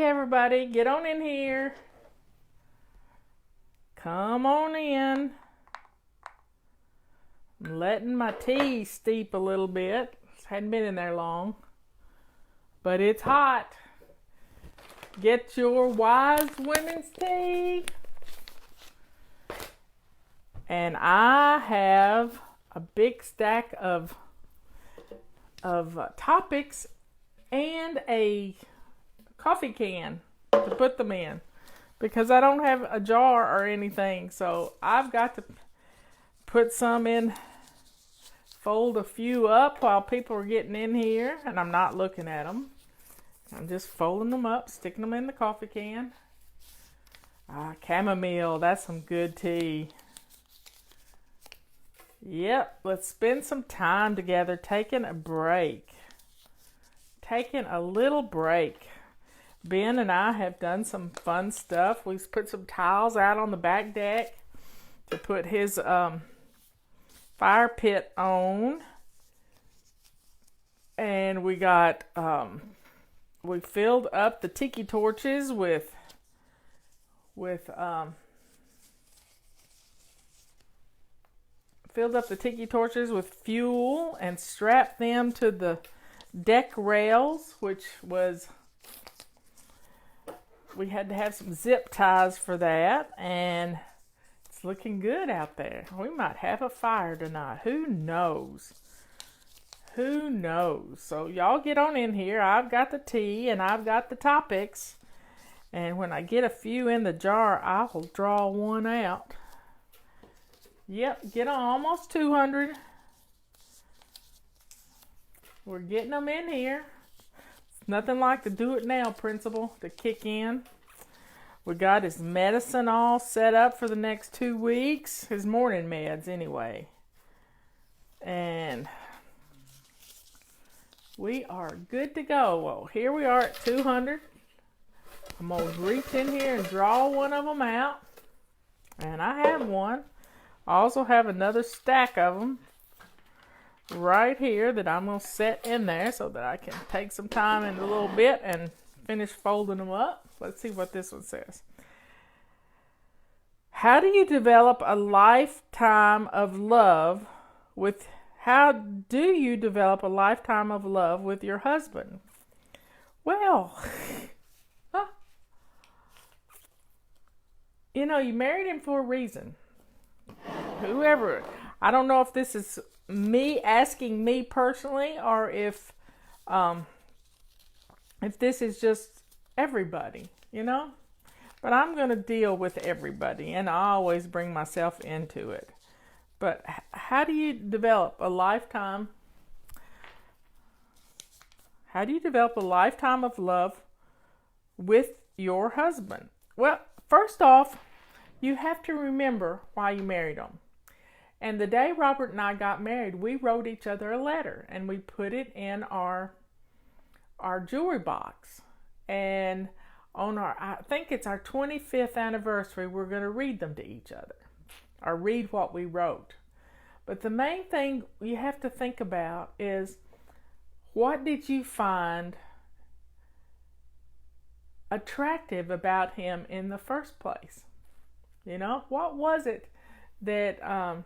everybody, get on in here. Come on in. I'm letting my tea steep a little bit. It hadn't been in there long, but it's hot. Get your wise women's tea. And I have a big stack of topics and a coffee can to put them in, because I don't have a jar or anything, so I've got to put some in, fold a few up while people are getting in here, and I'm not looking at them. I'm just folding them up, sticking them in the coffee can. Chamomile, that's some good tea. Yep, let's spend some time together, taking a break. Taking a little break. Ben and I have done some fun stuff. We've put some tiles out on the back deck to put his fire pit on. And we got, we filled up the tiki torches with fuel and strapped them to the deck rails, which was, we had to have some zip ties for that, and it's looking good out there. We might have a fire tonight. Who knows? Who knows? So y'all get on in here. I've got the tea and I've got the topics, and when I get a few in the jar, I will draw one out. Yep, get on, almost 200. We're getting them in here. It's nothing like the do it now principle to kick in. We got his medicine all set up for the next 2 weeks. His morning meds anyway. And we are good to go. Well, here we are at 200. I'm going to reach in here and draw one of them out. And I have one. I also have another stack of them right here that I'm going to set in there so that I can take some time in a little bit and finish folding them up. Let's see what this one says. How do you develop a lifetime of love with your husband? Well, you married him for a reason. Whoever, I don't know if this is me asking me personally, or if this is just everybody, But I'm going to deal with everybody, and I always bring myself into it. But how do you develop a lifetime? How do you develop a lifetime of love with your husband? Well, first off, you have to remember why you married him. And the day Robert and I got married, we wrote each other a letter, and we put it in our jewelry box. And on I think it's our 25th anniversary, we're going to read them to each other, or read what we wrote. But the main thing you have to think about is, what did you find attractive about him in the first place? What was it that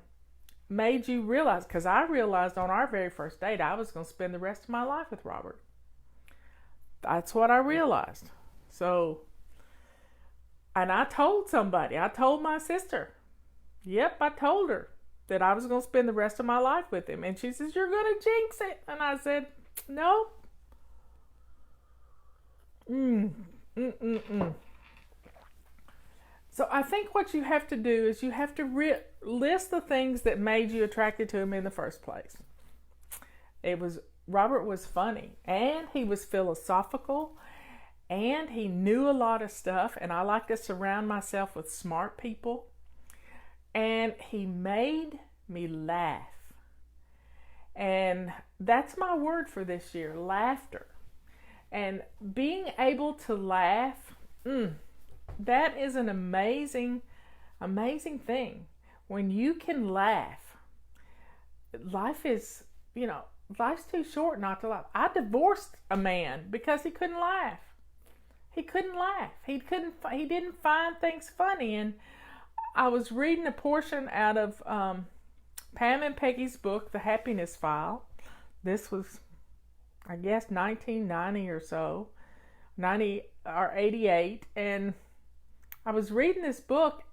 made you realize? Because I realized on our very first date I was going to spend the rest of my life with Robert. That's what I realized. So, and I told somebody. I told my sister. Yep, I told her that I was going to spend the rest of my life with him. And she says, "You're going to jinx it." And I said, "No." So I think what you have to do is you have to list the things that made you attracted to him in the first place. Robert was funny, and he was philosophical, and he knew a lot of stuff, and I like to surround myself with smart people. And he made me laugh. And that's my word for this year, laughter. And being able to laugh, that is an amazing, amazing thing. When you can laugh, life is, life's too short not to laugh. I divorced a man because he couldn't laugh. he couldn't laugh. He didn't find things funny. And I was reading a portion out of Pam and Peggy's book, The Happiness File. This was, I guess, 1990 or so, 90 or 88. And I was reading this book,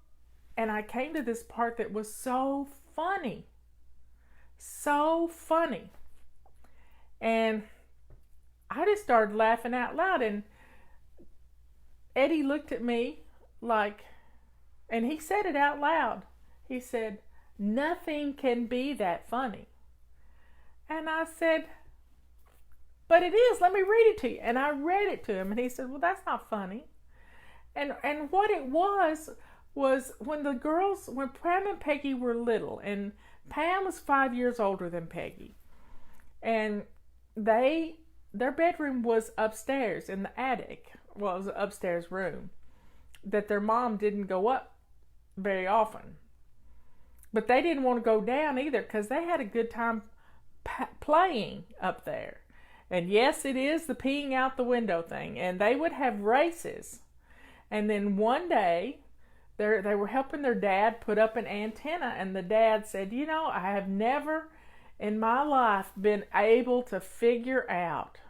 and I came to this part that was so funny. So funny. And I just started laughing out loud. And Eddie looked at me like, and he said it out loud. He said, "Nothing can be that funny." And I said, "But it is. Let me read it to you." And I read it to him, and he said, "Well, that's not funny." And what it was when Pam and Peggy were little, and Pam was 5 years older than Peggy, and their bedroom was upstairs in the attic. Well, it was an upstairs room that their mom didn't go up very often. But they didn't want to go down either because they had a good time playing up there. And yes, it is the peeing out the window thing. And they would have races. And then one day, they were helping their dad put up an antenna. And the dad said, "You know, I have never in my life been able to figure out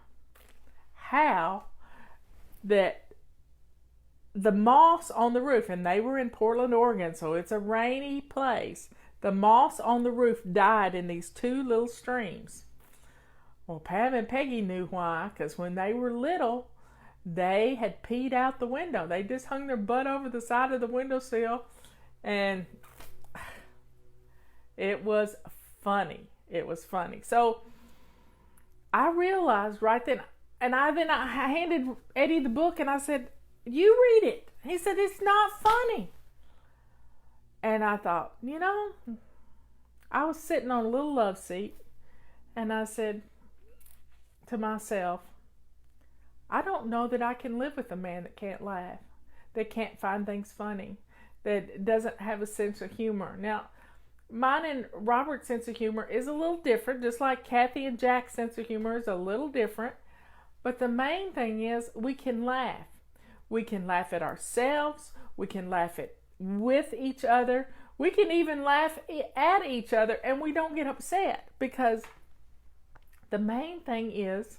how that the moss on the roof," and they were in Portland, Oregon, so it's a rainy place. The moss on the roof died in these two little streams. Well, Pam and Peggy knew why, because when they were little, they had peed out the window. They just hung their butt over the side of the windowsill, and it was funny. It was funny. So I realized right then, and I handed Eddie the book, and I said, "You read it." He said, "It's not funny." And I thought, I was sitting on a little love seat, and I said to myself, I don't know that I can live with a man that can't laugh, that can't find things funny, that doesn't have a sense of humor. Now, mine and Robert's sense of humor is a little different, just like Kathy and Jack's sense of humor is a little different. But the main thing is we can laugh. We can laugh at ourselves. We can laugh with each other. We can even laugh at each other, and we don't get upset, because the main thing is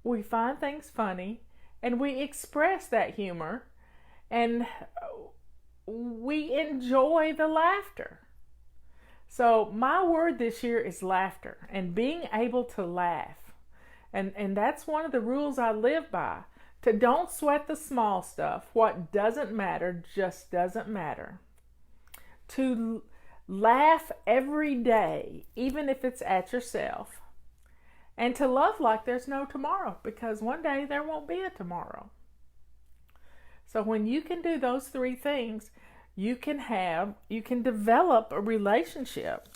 we find things funny and we express that humor, and we enjoy the laughter. So my word this year is laughter, and being able to laugh. And that's one of the rules I live by. To don't sweat the small stuff. What doesn't matter just doesn't matter. To laugh every day, even if it's at yourself. And to love like there's no tomorrow, because one day there won't be a tomorrow. So when you can do those three things, you can develop a relationship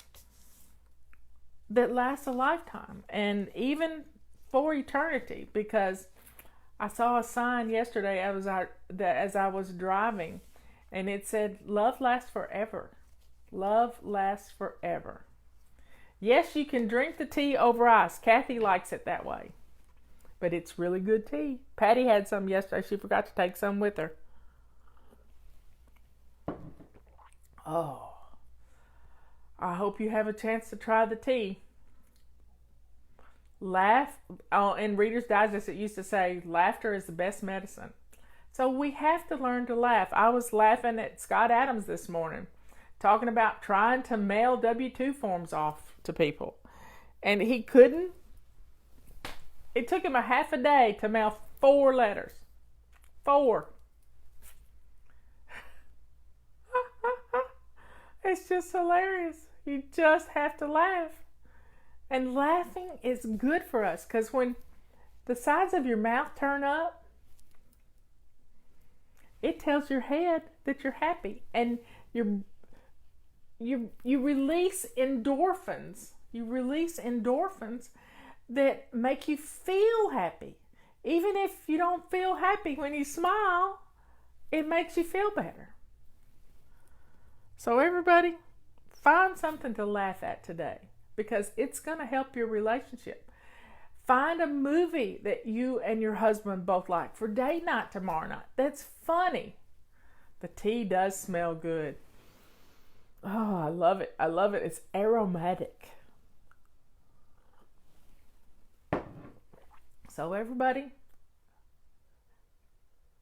that lasts a lifetime, and even for eternity. Because I saw a sign yesterday as I was driving, and it said, "Love lasts forever. Love lasts forever." Yes, you can drink the tea over ice. Kathy likes it that way. But it's really good tea. Patty had some yesterday. She forgot to take some with her. Oh, I hope you have a chance to try the tea. Laugh. Oh, in Reader's Digest, it used to say, laughter is the best medicine. So we have to learn to laugh. I was laughing at Scott Adams this morning, talking about trying to mail W-2 forms off to people. And he couldn't. It took him a half a day to mail 4 letters. 4. It's just hilarious. You just have to laugh. And laughing is good for us, because when the sides of your mouth turn up, it tells your head that you're happy, and you release endorphins. You release endorphins that make you feel happy. Even if you don't feel happy when you smile, it makes you feel better. So everybody, find something to laugh at today, because it's going to help your relationship. Find a movie that you and your husband both like for date night tomorrow night. That's funny. The tea does smell good. Oh, I love it. I love it. It's aromatic. So everybody,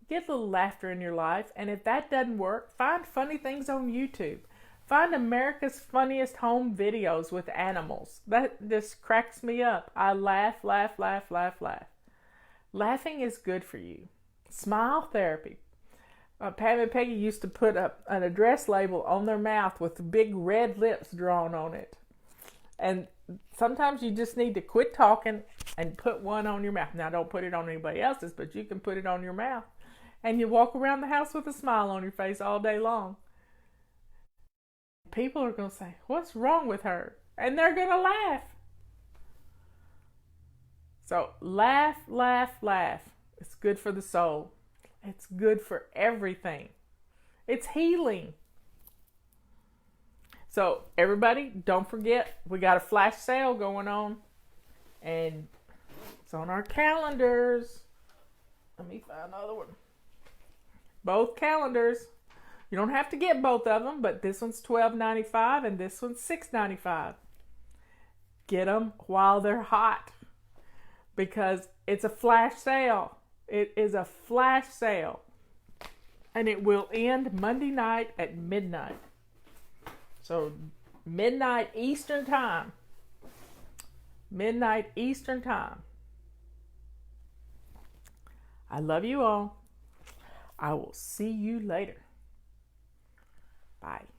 get a little laughter in your life. And if that doesn't work, find funny things on YouTube. Find America's Funniest Home Videos with animals. That just cracks me up. I laugh, laugh, laugh, laugh, laugh. Laughing is good for you. Smile therapy. Pam and Peggy used to put up an address label on their mouth with big red lips drawn on it. And sometimes you just need to quit talking and put one on your mouth. Now, don't put it on anybody else's, but you can put it on your mouth. And you walk around the house with a smile on your face all day long. People are going to say, what's wrong with her? And they're going to laugh. So laugh, laugh, laugh. It's good for the soul. It's good for everything. It's healing. So everybody, don't forget, we got a flash sale going on. And it's on our calendars. Let me find another one. Both calendars. You don't have to get both of them, but this one's $12.95 and this one's $6.95. Get them while they're hot because it's a flash sale. It is a flash sale. And it will end Monday night at midnight. So midnight Eastern time. Midnight Eastern time. I love you all. I will see you later. Bye.